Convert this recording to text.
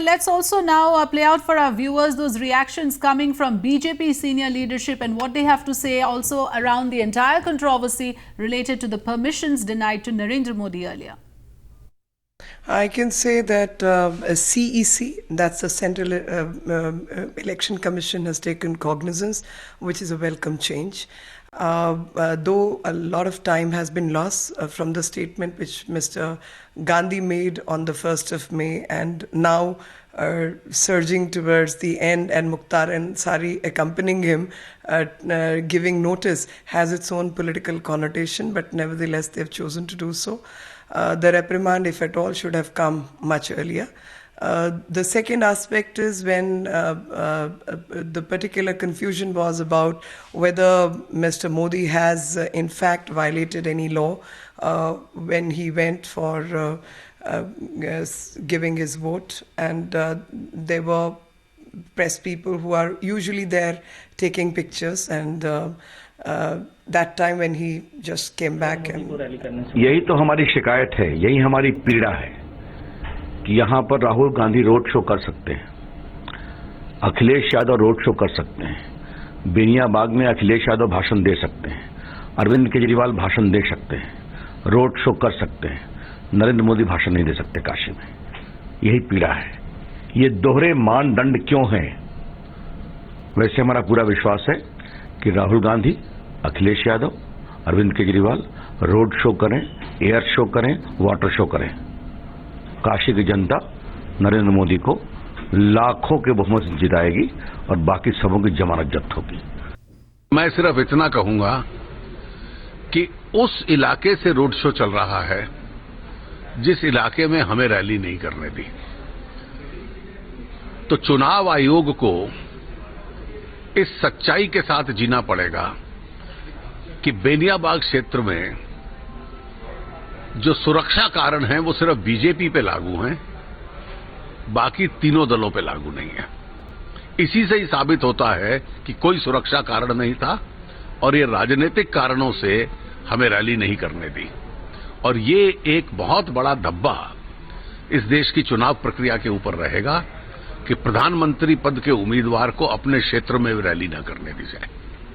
Let's also now play out for our viewers those reactions coming from BJP senior leadership and what they have to say also around the entire controversy related to the permissions denied to Narendra Modi earlier. I can say that CEC, that's the Central Election Commission, has taken cognizance, which is a welcome change. Though a lot of time has been lost from the statement which Mr. Gandhi made on the 1st of May, and now surging towards the end, and Mukhtar Ansari accompanying him, giving notice, has its own political connotation, but nevertheless they've chosen to do so. The reprimand, if at all, should have come much earlier. The second aspect is when the particular confusion was about whether Mr. Modi has in fact violated any law when he went for giving his vote, and there were press people who are usually there taking pictures, and that time when he just came back. यही तो हमारी शिकायत है, यही हमारी पीड़ा है कि यहाँ पर राहुल गांधी रोड शो कर सकते हैं, अखिलेश यादव रोड शो कर सकते हैं, बेनियाबाग में अखिलेश यादव भाषण दे सकते हैं, अरविंद केजरीवाल भाषण दे सकते हैं, रोड शो कर सकते हैं, नरेंद्र मोदी भाषण नहीं दे सकते काशी में। यही पीड़ा है। ये दोहरे मानदंड क्यों हैं? वैसे हमारा पूरा विश्वास है कि राहुल गांधी, अखिलेश यादव, अरविंद केजरीवाल रोड शो करें, एयर शो करें, वाटर शो करें, काशी की जनता नरेंद्र मोदी को लाखों के बहुमत से जिताएगी और बाकी सबों की जमानत जब्त होगी। मैं सिर्फ इतना कहूंगा कि उस इलाके से रोड शो चल रहा है जिस इलाके में हमें रैली नहीं करने दी, तो चुनाव आयोग को इस सच्चाई के साथ जीना पड़ेगा कि बेनियाबाग क्षेत्र में जो सुरक्षा कारण हैं वो सिर्फ बीजेपी पे लागू हैं, बाकी तीनों दलों पे लागू नहीं है। इसी से ही साबित होता है कि कोई सुरक्षा कारण नहीं था और ये राजनीतिक कारणों से हमें रैली नहीं करने दी, और ये एक बहुत बड़ा धब्बा इस देश की चुनाव प्रक्रिया के ऊपर रहेगा कि प्रधानमंत्री पद के उम्मीदवार को अपने क्षेत्र में रैली न करने दी जाए।